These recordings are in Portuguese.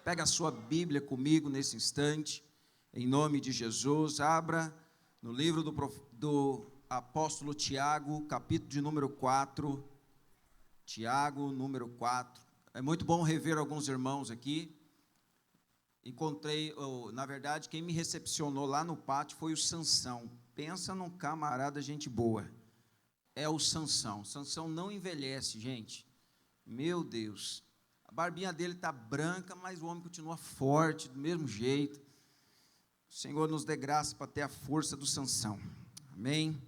Pega a sua Bíblia comigo nesse instante, em nome de Jesus. Abra no livro do apóstolo Tiago, capítulo de número 4. Tiago, número 4. É muito bom rever alguns irmãos aqui. Encontrei, na verdade, quem me recepcionou lá no pátio foi o Sansão. Pensa num camarada gente boa. É o Sansão. Sansão não envelhece, gente. Meu Deus. A barbinha dele está branca, mas o homem continua forte, do mesmo jeito. O Senhor nos dê graça para ter a força do Sansão. Amém?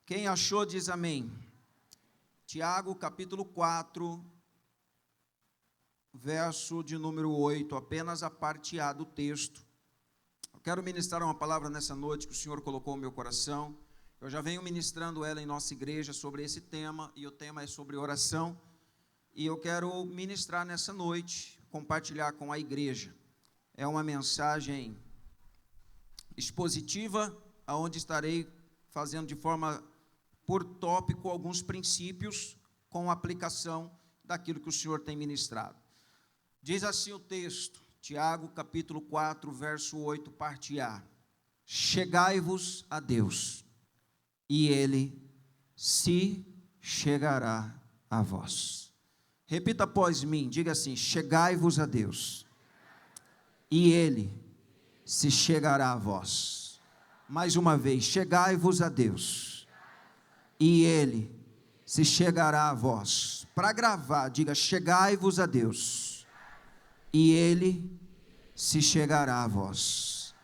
Quem achou, diz amém. Tiago, capítulo 4, verso de número 8, apenas a parte A do texto. Eu quero ministrar uma palavra nessa noite que o Senhor colocou no meu coração. Eu já venho ministrando ela em nossa igreja sobre esse tema, e o tema é sobre oração. E eu quero ministrar nessa noite, compartilhar com a igreja. É uma mensagem expositiva, onde estarei fazendo de forma por tópico alguns princípios com aplicação daquilo que o Senhor tem ministrado. Diz assim o texto, Tiago capítulo 4, verso 8, parte A. Chegai-vos a Deus, e Ele se chegará a vós. Repita após mim, diga assim: chegai-vos a Deus, e Ele se chegará a vós. Mais uma vez, chegai-vos a Deus, e Ele se chegará a vós. Para gravar, diga: chegai-vos a Deus, e Ele se chegará a vós.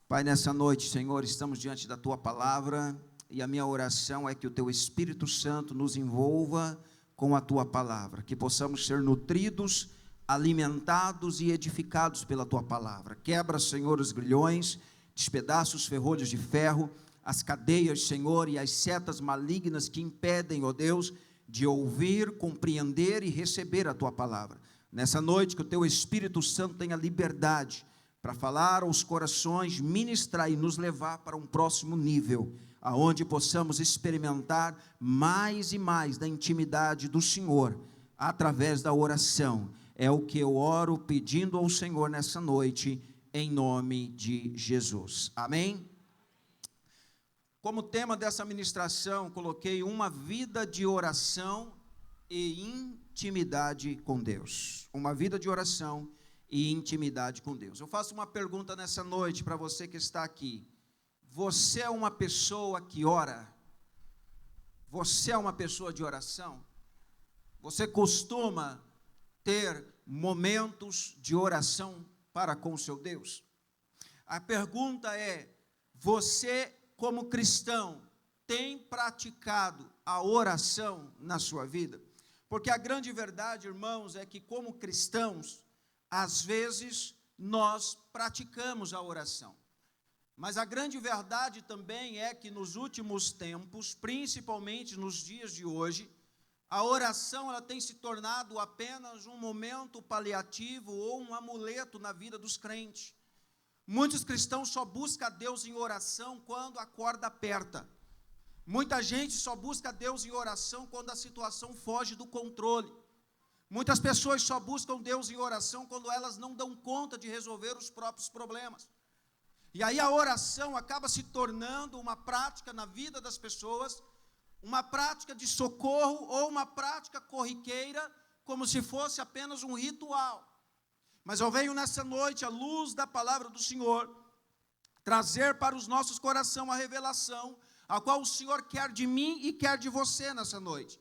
Pai, nessa noite, Senhor, estamos diante da Tua palavra, e a minha oração é que o Teu Espírito Santo nos envolva com a Tua palavra, que possamos ser nutridos, alimentados e edificados pela Tua palavra. Quebra, Senhor, os grilhões, despedaça os ferrolhos de ferro, as cadeias, Senhor, e as setas malignas que impedem, ó Deus, de ouvir, compreender e receber a Tua palavra. Nessa noite, que o Teu Espírito Santo tenha liberdade para falar aos corações, ministrar e nos levar para um próximo nível, aonde possamos experimentar mais e mais da intimidade do Senhor, através da oração. É o que eu oro pedindo ao Senhor nessa noite, em nome de Jesus. Amém? Como tema dessa ministração, coloquei uma vida de oração e intimidade com Deus. Uma vida de oração e intimidade com Deus. Eu faço uma pergunta nessa noite para você que está aqui. Você é uma pessoa que ora? Você é uma pessoa de oração? Você costuma ter momentos de oração para com o seu Deus? A pergunta é: você, como cristão, tem praticado a oração na sua vida? Porque a grande verdade, irmãos, é que como cristãos, às vezes nós praticamos a oração. Mas a grande verdade também é que nos últimos tempos, principalmente nos dias de hoje, a oração ela tem se tornado apenas um momento paliativo ou um amuleto na vida dos crentes. Muitos cristãos só buscam a Deus em oração quando a corda aperta. Muita gente só busca a Deus em oração quando a situação foge do controle. Muitas pessoas só buscam Deus em oração quando elas não dão conta de resolver os próprios problemas. E aí a oração acaba se tornando uma prática na vida das pessoas, uma prática de socorro ou uma prática corriqueira, como se fosse apenas um ritual. Mas eu venho nessa noite, à luz da palavra do Senhor, trazer para os nossos corações a revelação, a qual o Senhor quer de mim e quer de você nessa noite.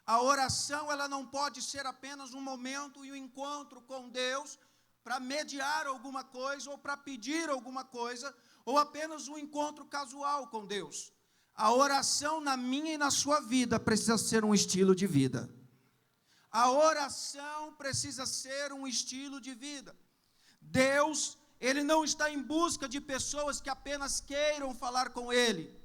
A oração, ela não pode ser apenas um momento e um encontro com Deus, para mediar alguma coisa, ou para pedir alguma coisa, ou apenas um encontro casual com Deus. A oração na minha e na sua vida precisa ser um estilo de vida. A oração precisa ser um estilo de vida. Deus, Ele não está em busca de pessoas que apenas queiram falar com Ele.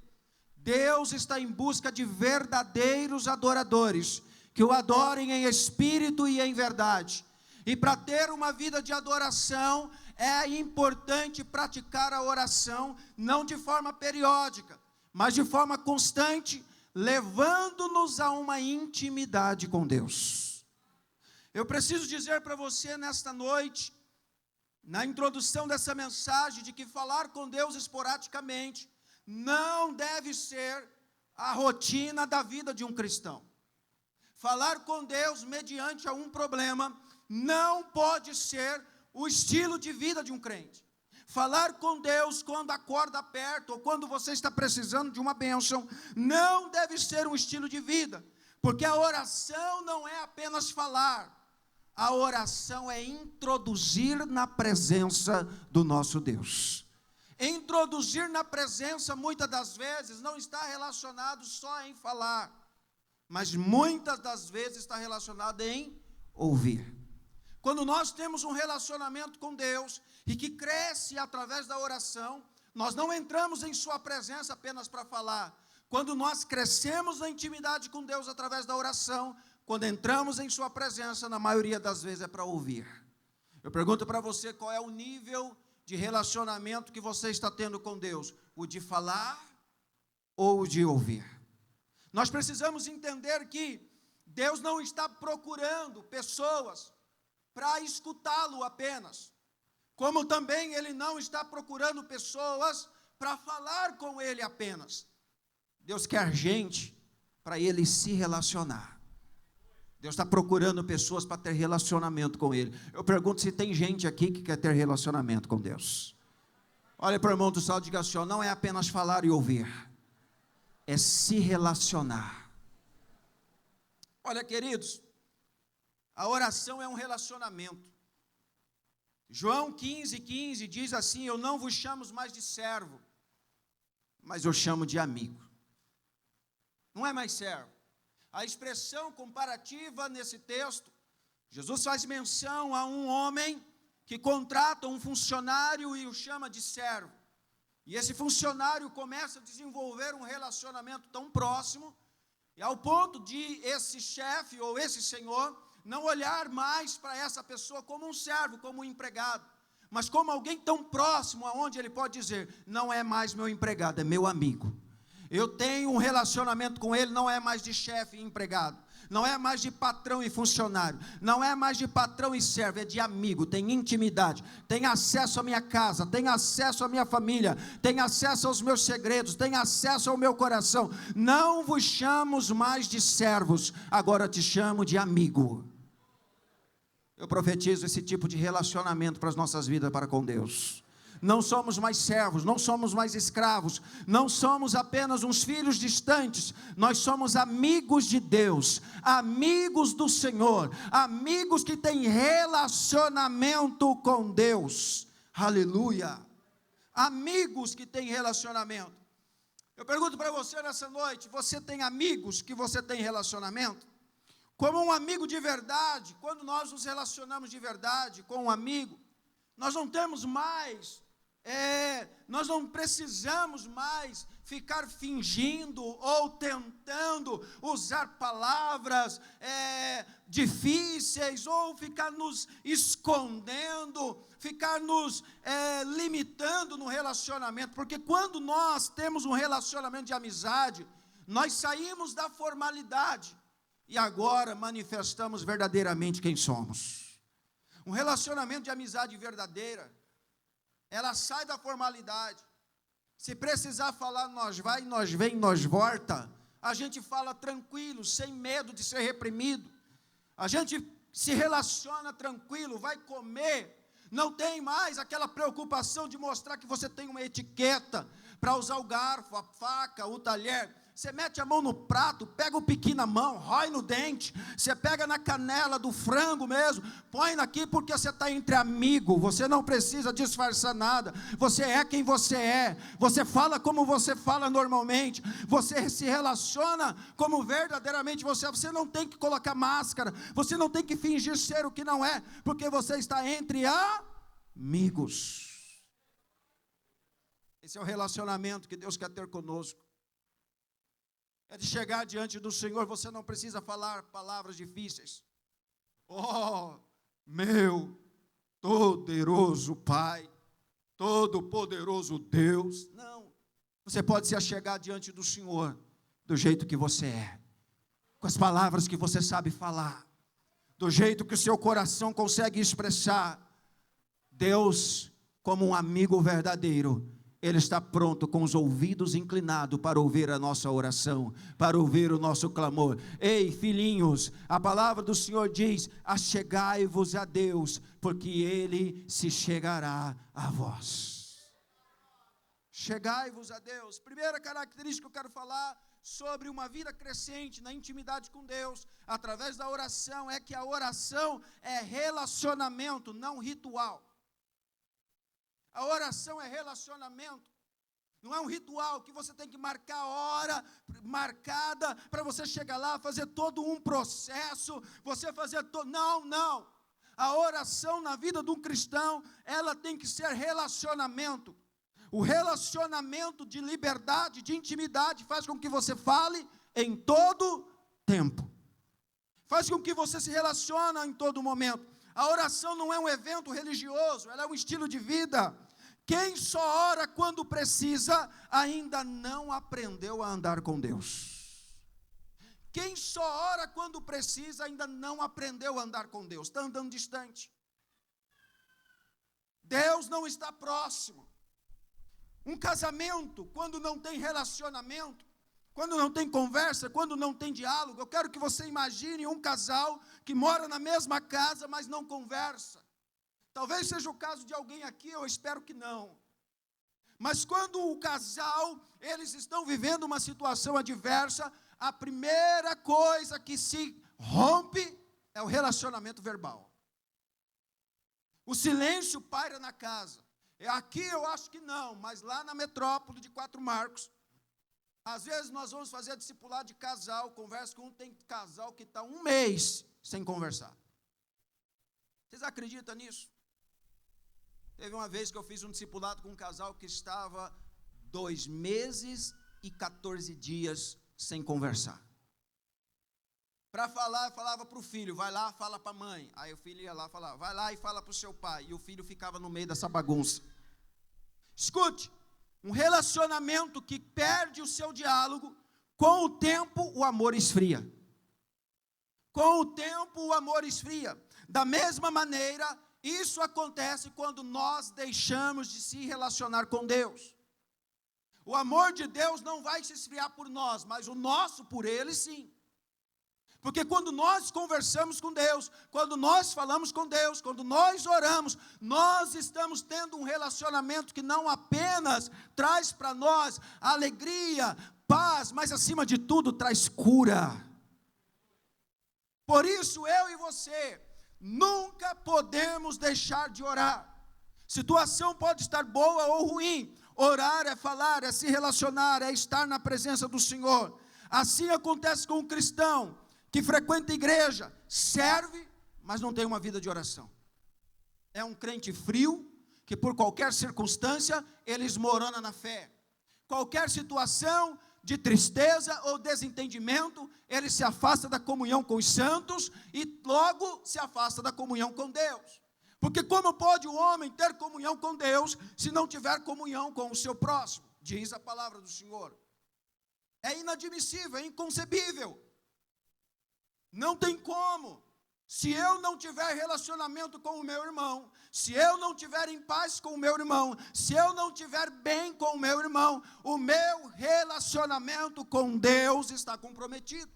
Deus está em busca de verdadeiros adoradores, que o adorem em espírito e em verdade. E para ter uma vida de adoração, é importante praticar a oração, não de forma periódica, mas de forma constante, levando-nos a uma intimidade com Deus. Eu preciso dizer para você nesta noite, na introdução dessa mensagem, de que falar com Deus esporadicamente não deve ser a rotina da vida de um cristão. Falar com Deus mediante algum problema não pode ser o estilo de vida de um crente. Falar com Deus quando a corda aperta ou quando você está precisando de uma bênção não deve ser um estilo de vida, porque a oração não é apenas falar, a oração é introduzir na presença do nosso Deus. Introduzir na presença, muitas das vezes, não está relacionado só em falar, mas muitas das vezes está relacionado em ouvir. Quando nós temos um relacionamento com Deus e que cresce através da oração, nós não entramos em sua presença apenas para falar. Quando nós crescemos na intimidade com Deus através da oração, quando entramos em sua presença, na maioria das vezes é para ouvir. Eu pergunto para você, qual é o nível de relacionamento que você está tendo com Deus? O de falar ou o de ouvir? Nós precisamos entender que Deus não está procurando pessoas para escutá-lo apenas, como também Ele não está procurando pessoas para falar com Ele apenas. Deus quer gente para Ele se relacionar. Deus está procurando pessoas para ter relacionamento com Ele. Eu pergunto se tem gente aqui que quer ter relacionamento com Deus. Olha para o irmão do céu e diga assim, não é apenas falar e ouvir, é se relacionar. Olha, queridos, a oração é um relacionamento. João 15:15 diz assim, eu não vos chamo mais de servo, mas eu chamo de amigo. Não é mais servo. A expressão comparativa nesse texto, Jesus faz menção a um homem que contrata um funcionário e o chama de servo. E esse funcionário começa a desenvolver um relacionamento tão próximo, e ao ponto de esse chefe ou esse senhor não olhar mais para essa pessoa como um servo, como um empregado, mas como alguém tão próximo, aonde ele pode dizer, não é mais meu empregado, é meu amigo. Eu tenho um relacionamento com ele, não é mais de chefe e empregado, não é mais de patrão e funcionário, não é mais de patrão e servo, é de amigo, tem intimidade, tem acesso à minha casa, tem acesso à minha família, tem acesso aos meus segredos, tem acesso ao meu coração. Não vos chamo mais de servos, agora te chamo de amigo. Eu profetizo esse tipo de relacionamento para as nossas vidas para com Deus. Não somos mais servos, não somos mais escravos, não somos apenas uns filhos distantes, nós somos amigos de Deus, amigos do Senhor, amigos que têm relacionamento com Deus. Aleluia! Amigos que têm relacionamento. Eu pergunto para você nessa noite, você tem amigos que você tem relacionamento? Como um amigo de verdade, quando nós nos relacionamos de verdade com um amigo, nós não temos mais, nós não precisamos mais ficar fingindo ou tentando usar palavras difíceis, ou ficar nos escondendo, ficar nos limitando no relacionamento, porque quando nós temos um relacionamento de amizade, nós saímos da formalidade, e agora manifestamos verdadeiramente quem somos. Um relacionamento de amizade verdadeira, ela sai da formalidade. Se precisar falar, nós vai, nós vem, nós volta, a gente fala tranquilo, sem medo de ser reprimido. A gente se relaciona tranquilo, vai comer, não tem mais aquela preocupação de mostrar que você tem uma etiqueta para usar o garfo, a faca, o talher. Você mete a mão no prato, pega o piqui na mão, rói no dente, você pega na canela do frango mesmo, põe aqui porque você está entre amigos, você não precisa disfarçar nada, você é quem você é, você fala como você fala normalmente, você se relaciona como verdadeiramente você não tem que colocar máscara, você não tem que fingir ser o que não é, porque você está entre amigos. Esse é o relacionamento que Deus quer ter conosco. É de chegar diante do Senhor, você não precisa falar palavras difíceis. Oh, meu poderoso Pai, todo-poderoso Deus. Não, você pode se achegar diante do Senhor do jeito que você é, com as palavras que você sabe falar. do jeito que o seu coração consegue expressar, Deus, como um amigo verdadeiro, Ele está pronto com os ouvidos inclinados para ouvir a nossa oração, para ouvir o nosso clamor. Ei, filhinhos, a palavra do Senhor diz: achegai-vos a Deus, porque Ele se chegará a vós. Chegai-vos a Deus. Primeira característica que eu quero falar sobre uma vida crescente na intimidade com Deus, através da oração, é que a oração é relacionamento, não ritual. A oração é relacionamento, não é um ritual que você tem que marcar a hora marcada para você chegar lá, fazer todo um processo, você fazer todo... Não. A oração na vida de um cristão, ela tem que ser relacionamento. O relacionamento de liberdade, de intimidade, faz com que você fale em todo tempo. Faz com que você se relacione em todo momento. A oração não é um evento religioso, ela é um estilo de vida. Quem só ora quando precisa, ainda não aprendeu a andar com Deus. Quem só ora quando precisa, ainda não aprendeu a andar com Deus, está andando distante. Deus não está próximo. Um casamento, quando não tem relacionamento, quando não tem conversa, quando não tem diálogo, eu quero que você imagine um casal que mora na mesma casa, mas não conversa. Talvez seja o caso de alguém aqui, eu espero que não. Mas quando o casal, eles estão vivendo uma situação adversa, a primeira coisa que se rompe é o relacionamento verbal. O silêncio paira na casa. Aqui eu acho que não, mas lá na metrópole de 4 Marcos, às vezes nós vamos fazer discipulado de casal, conversa com um, tem casal que está 1 mês sem conversar. Vocês acreditam nisso? Teve uma vez que eu fiz um discipulado com um casal que estava 2 meses e 14 dias sem conversar. Para falar, eu falava para o filho, vai lá, fala para a mãe. Aí o filho ia lá falar, vai lá e fala para o seu pai. E o filho ficava no meio dessa bagunça. Escute, um relacionamento que perde o seu diálogo, com o tempo o amor esfria. Com o tempo o amor esfria. Da mesma maneira, isso acontece quando nós deixamos de se relacionar com Deus. O amor de Deus não vai se esfriar por nós, mas o nosso por Ele sim. Porque quando nós conversamos com Deus, quando nós falamos com Deus, quando nós oramos, nós estamos tendo um relacionamento que não apenas traz para nós alegria, paz, mas acima de tudo traz cura. Por isso eu e você nunca podemos deixar de orar. Situação pode estar boa ou ruim. Orar é falar, é se relacionar, é estar na presença do Senhor. Assim acontece com um cristão que frequenta a igreja, serve, mas não tem uma vida de oração. É um crente frio, que por qualquer circunstância, ele esmorona na fé. Qualquer situação de tristeza ou desentendimento, ele se afasta da comunhão com os santos e logo se afasta da comunhão com Deus. Porque como pode o homem ter comunhão com Deus se não tiver comunhão com o seu próximo? Diz a palavra do Senhor. É inadmissível, é inconcebível. Não tem como. Se eu não tiver relacionamento com o meu irmão, se eu não tiver em paz com o meu irmão, se eu não tiver bem com o meu irmão, o meu relacionamento com Deus está comprometido.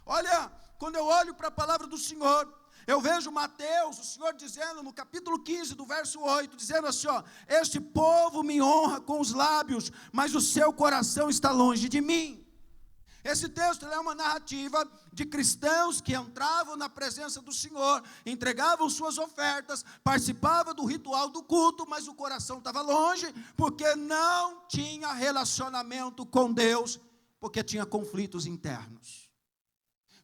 Olha, quando eu olho para a palavra do Senhor, eu vejo Mateus, o Senhor dizendo no capítulo 15 do verso 8, dizendo assim, ó, este povo me honra com os lábios, mas o seu coração está longe de mim. Esse texto é uma narrativa de cristãos que entravam na presença do Senhor, entregavam suas ofertas, participavam do ritual do culto, mas o coração estava longe, porque não tinha relacionamento com Deus, porque tinha conflitos internos.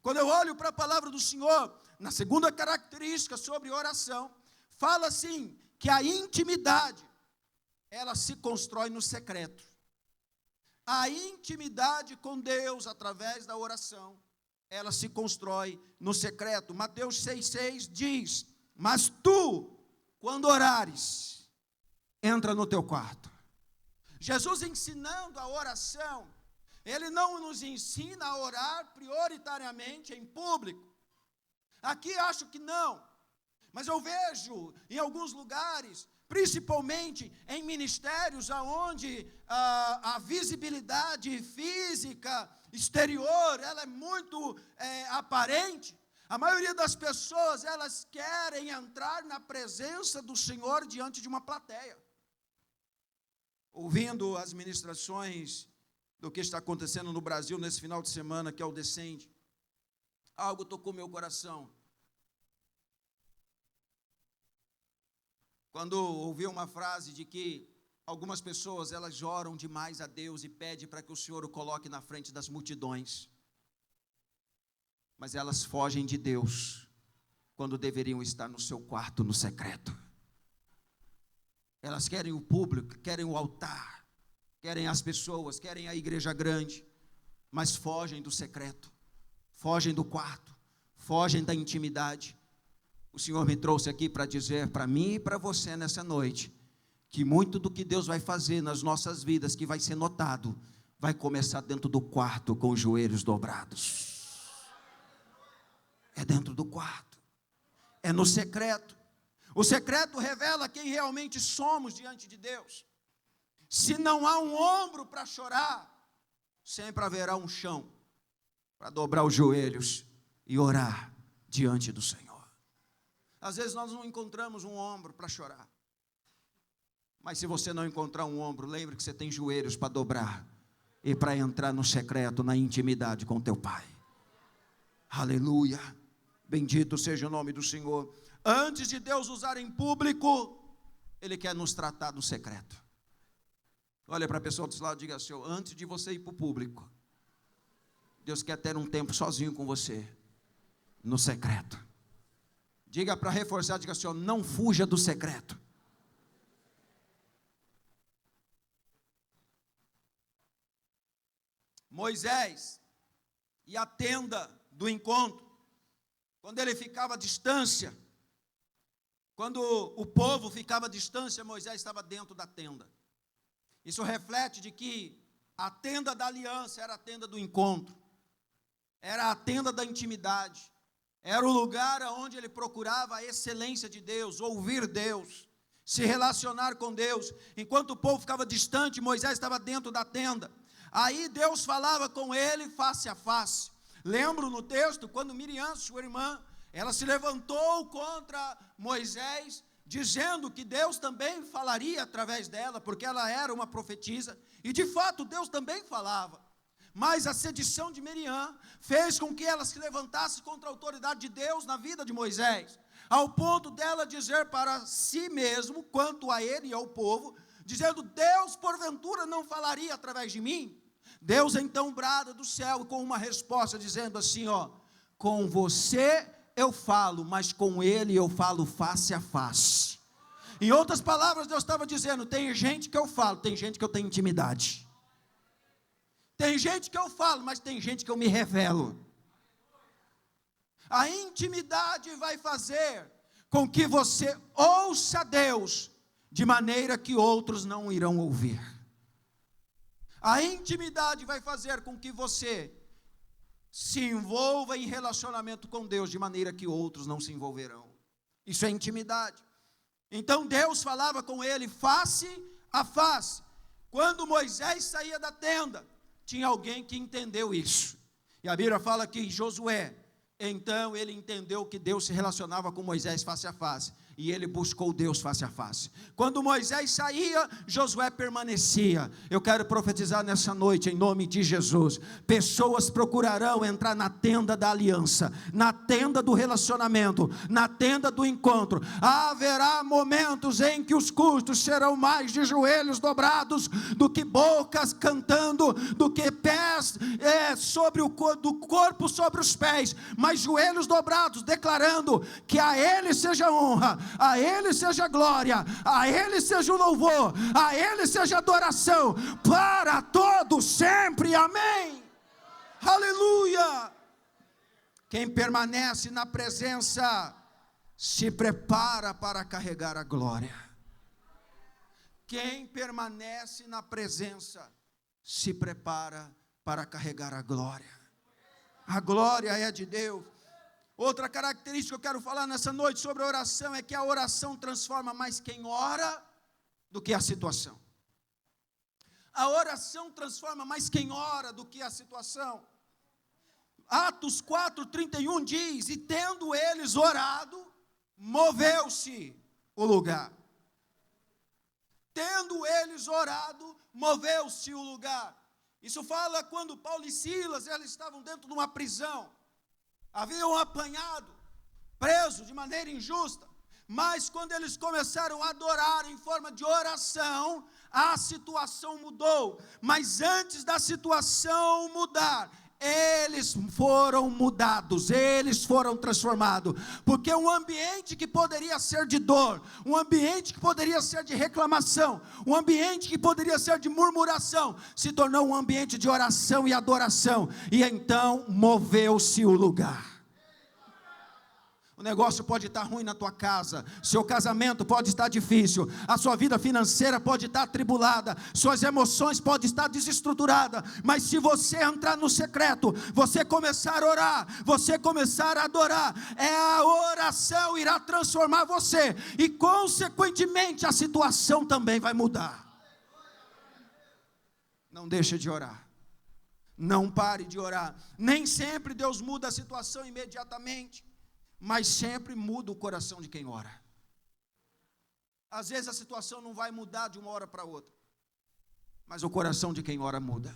Quando eu olho para a palavra do Senhor, na segunda característica sobre oração, fala assim, que a intimidade, ela se constrói no secreto. A intimidade com Deus, através da oração, ela se constrói no secreto. Mateus 6,6 diz, mas tu, quando orares, entra no teu quarto. Jesus ensinando a oração, Ele não nos ensina a orar prioritariamente em público. Aqui acho que não, mas eu vejo em alguns lugares, principalmente em ministérios onde a visibilidade física, exterior, ela é muito aparente. A maioria das pessoas, elas querem entrar na presença do Senhor diante de uma plateia. Ouvindo as ministrações do que está acontecendo no Brasil nesse final de semana, que é o Descende, algo tocou meu coração. Quando ouvi uma frase de que algumas pessoas, elas oram demais a Deus e pedem para que o Senhor o coloque na frente das multidões, mas elas fogem de Deus quando deveriam estar no seu quarto, no secreto. Elas querem o público, querem o altar, querem as pessoas, querem a igreja grande, mas fogem do secreto, fogem do quarto, fogem da intimidade. O Senhor me trouxe aqui para dizer para mim e para você nessa noite, que muito do que Deus vai fazer nas nossas vidas, que vai ser notado, vai começar dentro do quarto com os joelhos dobrados. É dentro do quarto, é no secreto. O secreto revela quem realmente somos diante de Deus. Se não há um ombro para chorar, sempre haverá um chão para dobrar os joelhos e orar diante do Senhor. Às vezes nós não encontramos um ombro para chorar, mas se você não encontrar um ombro, lembre que você tem joelhos para dobrar e para entrar no secreto, na intimidade com teu Pai. Aleluia, bendito seja o nome do Senhor. Antes de Deus usar em público, Ele quer nos tratar no secreto. Olha para a pessoa do seu lado e diga assim: antes de você ir para o público, Deus quer ter um tempo sozinho com você, no secreto. Diga para reforçar, diga assim: não fuja do secreto. Moisés e a tenda do encontro, quando ele ficava à distância, quando o povo ficava à distância, Moisés estava dentro da tenda. Isso reflete de que a tenda da aliança era a tenda do encontro, era a tenda da intimidade, era o lugar onde ele procurava a excelência de Deus, ouvir Deus, se relacionar com Deus. Enquanto o povo ficava distante, Moisés estava dentro da tenda. Aí Deus falava com ele face a face. Lembro no texto, quando Miriam, sua irmã, ela se levantou contra Moisés, dizendo que Deus também falaria através dela, porque ela era uma profetisa, e de fato Deus também falava. Mas a sedição de Miriam fez com que ela se levantasse contra a autoridade de Deus na vida de Moisés, ao ponto dela dizer para si mesmo, quanto a ele e ao povo, dizendo: Deus porventura não falaria através de mim? Deus então brada do céu com uma resposta dizendo assim: com você eu falo, mas com ele eu falo face a face. Em outras palavras, Deus estava dizendo: tem gente que eu falo, tem gente que eu tenho intimidade. Tem gente que eu falo, mas tem gente que eu me revelo. A intimidade vai fazer com que você ouça Deus de maneira que outros não irão ouvir. A intimidade vai fazer com que você se envolva em relacionamento com Deus de maneira que outros não se envolverão. Isso é intimidade. Então Deus falava com ele face a face. Quando Moisés saía da tenda, tinha alguém que entendeu isso. E a Bíblia fala que Josué, então ele entendeu que Deus se relacionava com Moisés face a face, e ele buscou Deus face a face. Quando Moisés saía, Josué permanecia. Eu quero profetizar nessa noite, em nome de Jesus, pessoas procurarão entrar na tenda da aliança, na tenda do relacionamento, na tenda do encontro. Haverá momentos em que os cultos serão mais de joelhos dobrados do que bocas cantando, do que pés do corpo sobre os pés, mas joelhos dobrados, declarando que a Ele seja honra, a Ele seja glória, a Ele seja o louvor, a Ele seja adoração, para todos sempre, amém, aleluia. Quem permanece na presença, se prepara para carregar a glória. Quem permanece na presença, se prepara para carregar a glória. A glória é de Deus. Outra característica que eu quero falar nessa noite sobre a oração é que a oração transforma mais quem ora do que a situação. A oração transforma mais quem ora do que a situação. Atos 4:31 diz: e tendo eles orado, moveu-se o lugar. Tendo eles orado, moveu-se o lugar. Isso fala quando Paulo e Silas, eles estavam dentro de uma prisão. Haviam apanhado, presos de maneira injusta. Mas quando eles começaram a adorar em forma de oração, a situação mudou. Mas antes da situação mudar, eles foram mudados, eles foram transformados, porque um ambiente que poderia ser de dor, um ambiente que poderia ser de reclamação, um ambiente que poderia ser de murmuração, se tornou um ambiente de oração e adoração, e então moveu-se o lugar. O negócio pode estar ruim na tua casa, seu casamento pode estar difícil, a sua vida financeira pode estar atribulada, suas emoções podem estar desestruturadas, mas se você entrar no secreto, você começar a orar, você começar a adorar, a oração irá transformar você, e consequentemente a situação também vai mudar. Não deixe de orar, não pare de orar. Nem sempre Deus muda a situação imediatamente, mas sempre muda o coração de quem ora. Às vezes a situação não vai mudar de uma hora para outra, mas o coração de quem ora muda.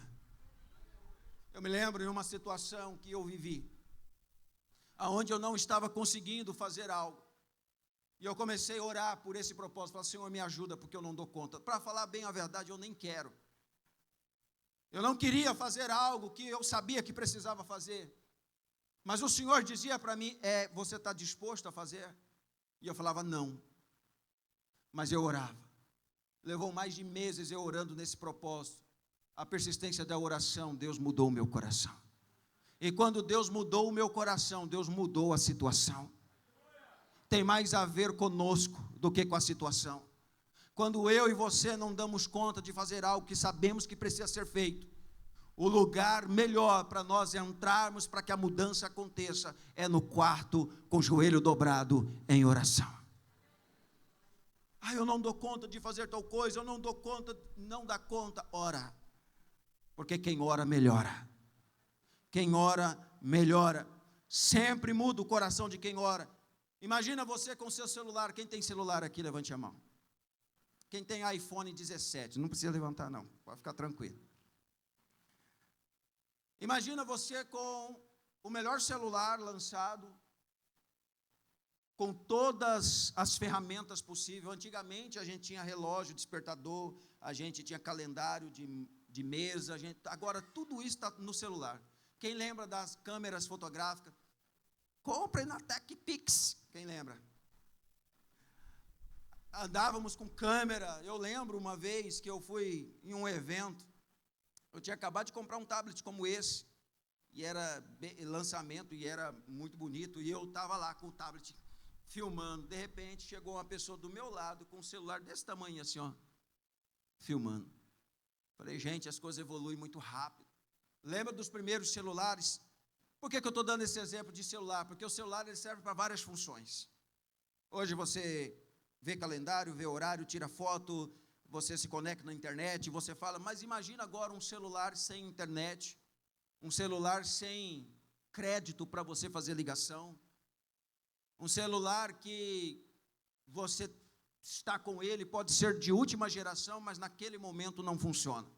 Eu me lembro de uma situação que eu vivi, onde eu não estava conseguindo fazer algo, e eu comecei a orar por esse propósito. Falei: Senhor, me ajuda, porque eu não dou conta. Para falar bem a verdade, eu nem quero. Eu não queria fazer algo que eu sabia que precisava fazer, mas o Senhor dizia para mim: você está disposto a fazer? E eu falava: não. Mas eu orava. Levou mais de meses eu orando nesse propósito. A persistência da oração, Deus mudou o meu coração. E quando Deus mudou o meu coração, Deus mudou a situação. Tem mais a ver conosco do que com a situação. Quando eu e você não damos conta de fazer algo que sabemos que precisa ser feito, o lugar melhor para nós entrarmos, para que a mudança aconteça, é no quarto, com o joelho dobrado, em oração. Eu não dou conta de fazer tal coisa, eu não dou conta, não dá conta. Ora, porque quem ora melhora. Quem ora melhora. Sempre muda o coração de quem ora. Imagina você com seu celular. Quem tem celular aqui, levante a mão. Quem tem iPhone 17, não precisa levantar não, pode ficar tranquilo. Imagina você com o melhor celular lançado, com todas as ferramentas possíveis. Antigamente a gente tinha relógio, despertador, a gente tinha calendário de mesa, agora tudo isso está no celular. Quem lembra das câmeras fotográficas? Compre na TechPix, quem lembra? Andávamos com câmera. Eu lembro uma vez que eu fui em um evento, eu tinha acabado de comprar um tablet como esse, e era lançamento, e era muito bonito, e eu estava lá com o tablet filmando. De repente chegou uma pessoa do meu lado com um celular desse tamanho assim, filmando. Falei: gente, as coisas evoluem muito rápido. Lembra dos primeiros celulares? Por que eu estou dando esse exemplo de celular? Porque o celular ele serve para várias funções. Hoje você vê calendário, vê horário, tira foto, você se conecta na internet, você fala. Mas imagina agora um celular sem internet, um celular sem crédito para você fazer ligação, um celular que você está com ele, pode ser de última geração, mas naquele momento não funciona.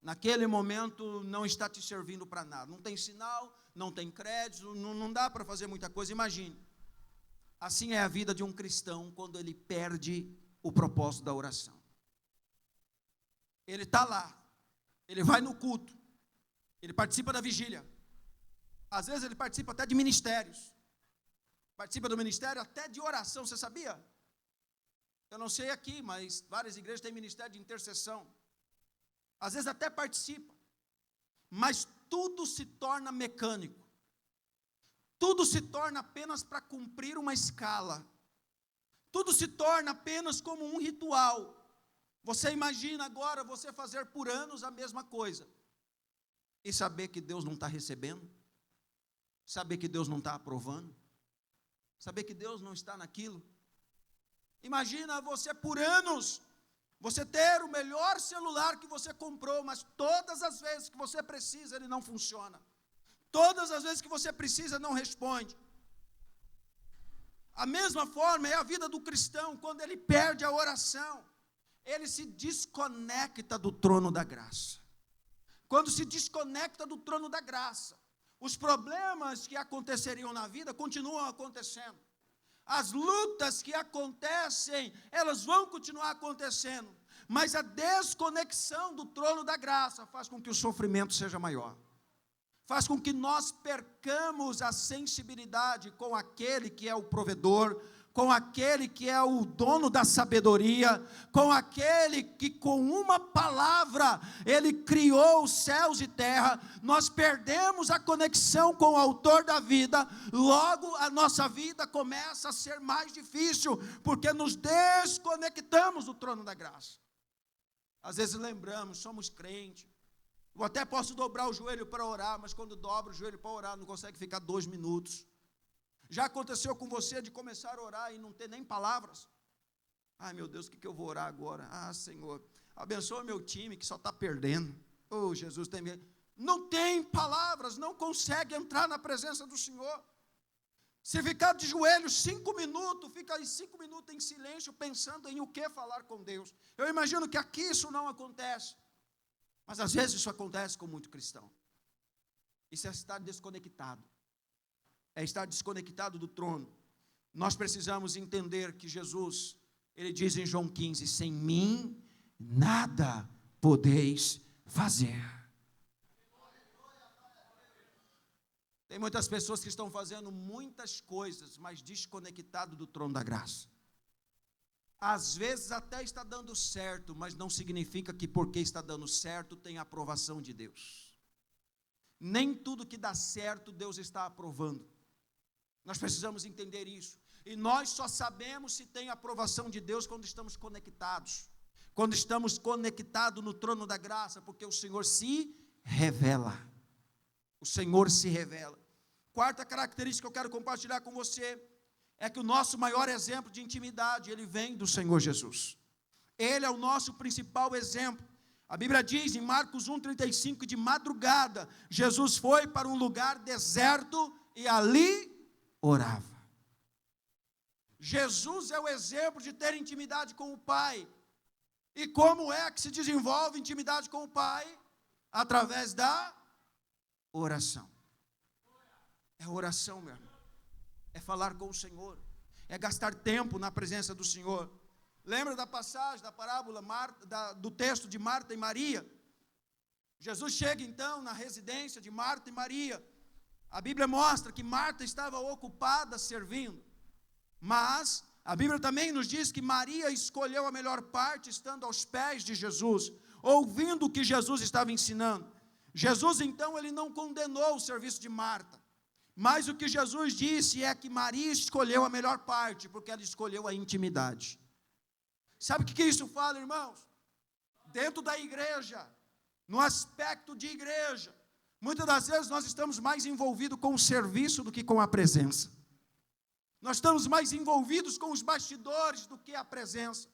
Naquele momento não está te servindo para nada, não tem sinal, não tem crédito, não dá para fazer muita coisa. Imagine, assim é a vida de um cristão quando ele perde o propósito da oração. Ele está lá, ele vai no culto, ele participa da vigília, às vezes ele participa até de ministérios, participa do ministério até de oração. Você sabia? Eu não sei aqui, mas várias igrejas têm ministério de intercessão, às vezes até participa, mas tudo se torna mecânico, tudo se torna apenas para cumprir uma escala, tudo se torna apenas como um ritual. Você imagina agora você fazer por anos a mesma coisa, e saber que Deus não está recebendo? Saber que Deus não está aprovando. Saber que Deus não está naquilo. Imagina você por anos, você ter o melhor celular que você comprou, mas todas as vezes que você precisa, ele não funciona. Todas as vezes que você precisa, não responde. A mesma forma é a vida do cristão, quando ele perde a oração, ele se desconecta do trono da graça. Quando se desconecta do trono da graça, os problemas que aconteceriam na vida continuam acontecendo. As lutas que acontecem, elas vão continuar acontecendo. Mas a desconexão do trono da graça faz com que o sofrimento seja maior. Faz com que nós percamos a sensibilidade com aquele que é o provedor, com aquele que é o dono da sabedoria, com aquele que com uma palavra, ele criou os céus e terra. Nós perdemos a conexão com o autor da vida, logo a nossa vida começa a ser mais difícil, porque nos desconectamos do trono da graça. Às vezes lembramos, somos crentes, eu até posso dobrar o joelho para orar, mas quando dobro o joelho para orar, não consegue ficar 2 minutos. Já aconteceu com você de começar a orar e não ter nem palavras? Ai meu Deus, o que eu vou orar agora? Ah Senhor, abençoa meu time que só está perdendo. Oh Jesus, tem medo. Não tem palavras, não consegue entrar na presença do Senhor. Se ficar de joelhos 5 minutos, fica aí 5 minutos em silêncio, pensando em o que falar com Deus. Eu imagino que aqui isso não acontece. Mas às vezes isso acontece com muito cristão. Isso é estar desconectado. É estar desconectado do trono. Nós precisamos entender que Jesus, ele diz em João 15, sem mim nada podeis fazer. Tem muitas pessoas que estão fazendo muitas coisas, mas desconectado do trono da graça. Às vezes até está dando certo, mas não significa que porque está dando certo tem a aprovação de Deus. Nem tudo que dá certo Deus está aprovando. Nós precisamos entender isso. E nós só sabemos se tem a aprovação de Deus quando estamos conectados. Quando estamos conectados no trono da graça, porque o Senhor se revela. O Senhor se revela. Quarta característica que eu quero compartilhar com você é que o nosso maior exemplo de intimidade, ele vem do Senhor Jesus. Ele é o nosso principal exemplo. A Bíblia diz em Marcos 1,35, que de madrugada, Jesus foi para um lugar deserto e ali orava. Jesus é o exemplo de ter intimidade com o Pai. E como é que se desenvolve intimidade com o Pai? Através da oração. É oração, meu irmão. É falar com o Senhor, é gastar tempo na presença do Senhor. Lembra da passagem, da parábola, do texto de Marta e Maria? Jesus chega então na residência de Marta e Maria. A Bíblia mostra que Marta estava ocupada servindo, mas a Bíblia também nos diz que Maria escolheu a melhor parte, estando aos pés de Jesus, ouvindo o que Jesus estava ensinando. Jesus então, ele não condenou o serviço de Marta. Mas o que Jesus disse é que Maria escolheu a melhor parte, porque ela escolheu a intimidade. Sabe o que isso fala, irmãos? Dentro da igreja, no aspecto de igreja, muitas das vezes nós estamos mais envolvidos com o serviço do que com a presença. Nós estamos mais envolvidos com os bastidores do que a presença.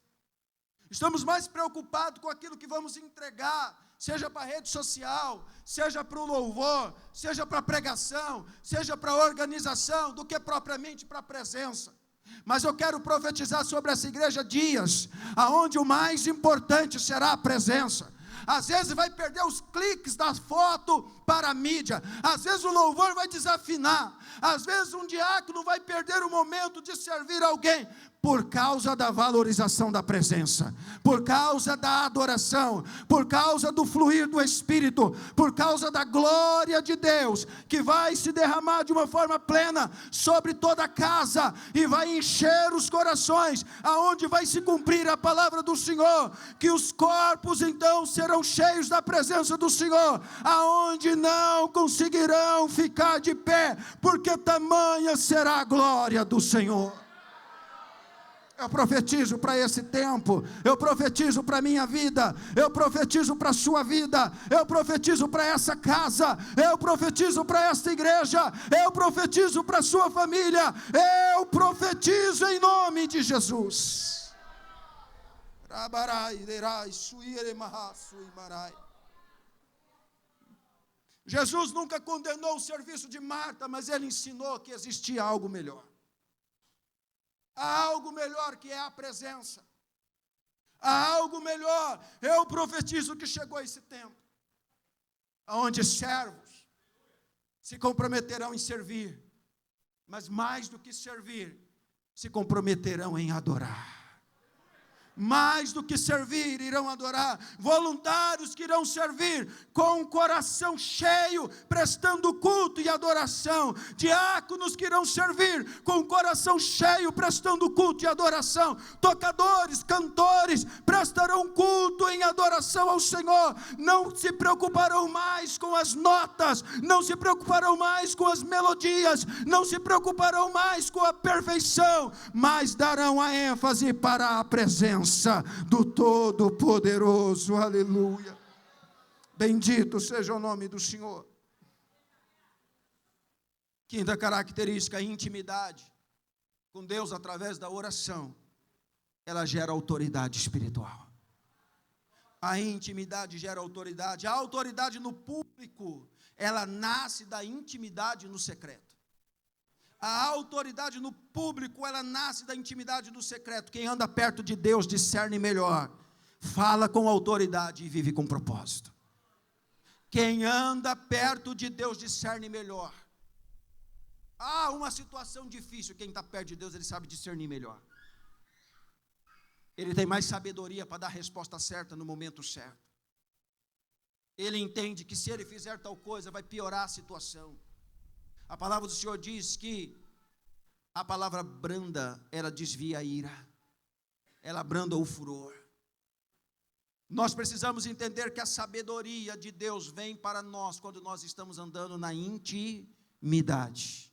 Estamos mais preocupados com aquilo que vamos entregar, seja para a rede social, seja para o louvor, seja para a pregação, seja para a organização, do que propriamente para a presença. Mas eu quero profetizar sobre essa igreja dias, aonde o mais importante será a presença. Às vezes vai perder os cliques da foto para a mídia, às vezes o louvor vai desafinar, às vezes um diácono vai perder o momento de servir alguém, por causa da valorização da presença, por causa da adoração, por causa do fluir do Espírito, por causa da glória de Deus, que vai se derramar de uma forma plena sobre toda a casa, e vai encher os corações, aonde vai se cumprir a palavra do Senhor, que os corpos então serão cheios da presença do Senhor, aonde não conseguirão ficar de pé, porque tamanha será a glória do Senhor. Eu profetizo para esse tempo, eu profetizo para a minha vida, eu profetizo para a sua vida, eu profetizo para essa casa, eu profetizo para esta igreja, eu profetizo para a sua família, eu profetizo em nome de Jesus. Jesus nunca condenou o serviço de Marta, mas ele ensinou que existia algo melhor. Há algo melhor, que é a presença. Há algo melhor. Eu profetizo que chegou esse tempo, onde servos se comprometerão em servir, mas mais do que servir, se comprometerão em adorar. Mais do que servir, irão adorar. Voluntários que irão servir com o coração cheio, prestando culto e adoração. Diáconos que irão servir com o coração cheio, prestando culto e adoração. Tocadores, cantores, prestarão culto em adoração ao Senhor. Não se preocuparão mais com as notas, não se preocuparão mais com as melodias, não se preocuparão mais com a perfeição, mas darão a ênfase para a presença do Todo-Poderoso. Aleluia. Bendito seja o nome do Senhor. Quinta característica, a intimidade com Deus através da oração. Ela gera autoridade espiritual. A intimidade gera autoridade. A autoridade no público, ela nasce da intimidade no secreto. A autoridade no público, ela nasce da intimidade do secreto. Quem anda perto de Deus discerne melhor, fala com autoridade e vive com propósito. Quem anda perto de Deus discerne melhor. Uma situação difícil, quem está perto de Deus, ele sabe discernir melhor. Ele tem mais sabedoria para dar a resposta certa no momento certo. Ele entende que se ele fizer tal coisa, vai piorar a situação. A palavra do Senhor diz que a palavra branda, ela desvia a ira, ela branda o furor. Nós precisamos entender que a sabedoria de Deus vem para nós quando nós estamos andando na intimidade.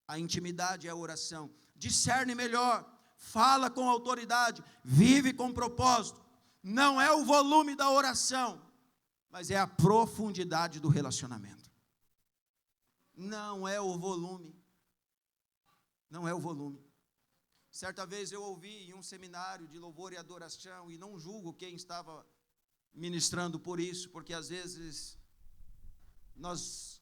A intimidade é a oração. Discerne melhor, fala com autoridade, vive com propósito. Não é o volume da oração, mas é a profundidade do relacionamento. Não é o volume. Não é o volume. Certa vez eu ouvi em um seminário de louvor e adoração, e não julgo quem estava ministrando por isso, porque às vezes nós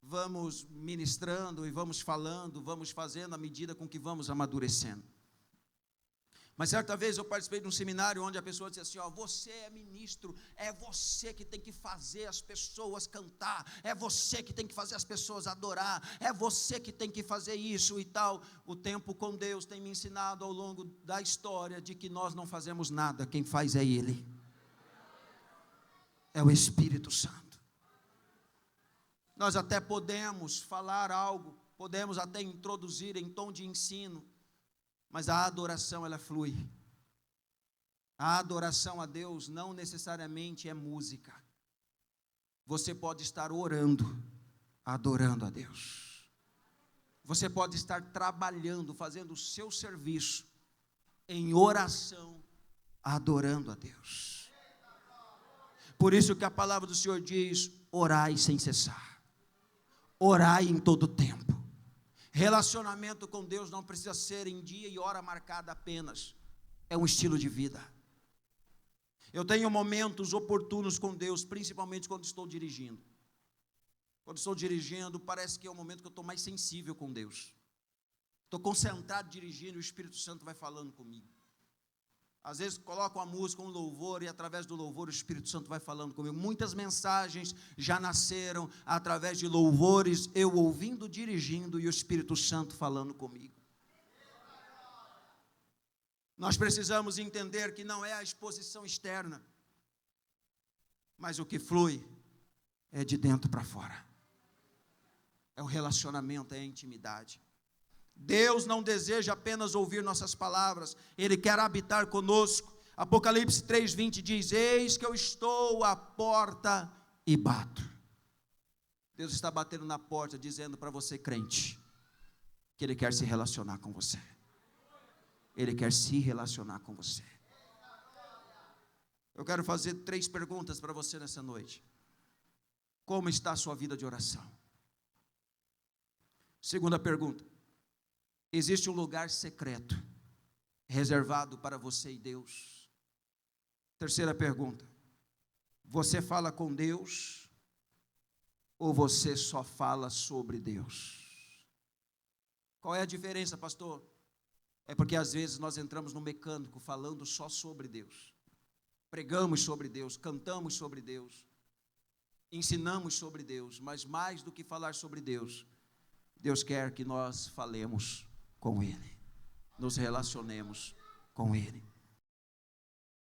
vamos ministrando e vamos falando, vamos fazendo à medida com que vamos amadurecendo. Mas certa vez eu participei de um seminário onde a pessoa disse assim, você é ministro, é você que tem que fazer as pessoas cantar, é você que tem que fazer as pessoas adorar, é você que tem que fazer isso e tal. O tempo com Deus tem me ensinado ao longo da história de que nós não fazemos nada, quem faz é Ele. É o Espírito Santo. Nós até podemos falar algo, podemos até introduzir em tom de ensino, mas a adoração, ela flui. A adoração a Deus não necessariamente é música. Você pode estar orando, adorando a Deus. Você pode estar trabalhando, fazendo o seu serviço em oração, adorando a Deus. Por isso que a palavra do Senhor diz, orai sem cessar. Orai em todo tempo. Relacionamento com Deus não precisa ser em dia e hora marcada apenas. É um estilo de vida. Eu tenho momentos oportunos com Deus, principalmente quando estou dirigindo. Quando estou dirigindo, parece que é o momento que eu estou mais sensível com Deus. Estou concentrado dirigindo e o Espírito Santo vai falando comigo. Às vezes coloco uma música, um louvor, e através do louvor o Espírito Santo vai falando comigo. Muitas mensagens já nasceram através de louvores, eu ouvindo, dirigindo, e o Espírito Santo falando comigo. Nós precisamos entender que não é a exposição externa, mas o que flui é de dentro para fora. É o relacionamento, é a intimidade. Deus não deseja apenas ouvir nossas palavras, Ele quer habitar conosco. Apocalipse 3:20 diz, eis que eu estou à porta e bato. Deus está batendo na porta, dizendo para você, crente, que Ele quer se relacionar com você. Ele quer se relacionar com você. Eu quero fazer 3 perguntas para você nessa noite. Como está a sua vida de oração? Segunda pergunta: existe um lugar secreto reservado para você e Deus? Terceira pergunta: você fala com Deus ou você só fala sobre Deus? Qual é a diferença, pastor? É porque às vezes nós entramos no mecânico falando só sobre Deus. Pregamos sobre Deus, cantamos sobre Deus, ensinamos sobre Deus, mas mais do que falar sobre Deus, Deus quer que nós falemos com Ele, nos relacionemos com Ele.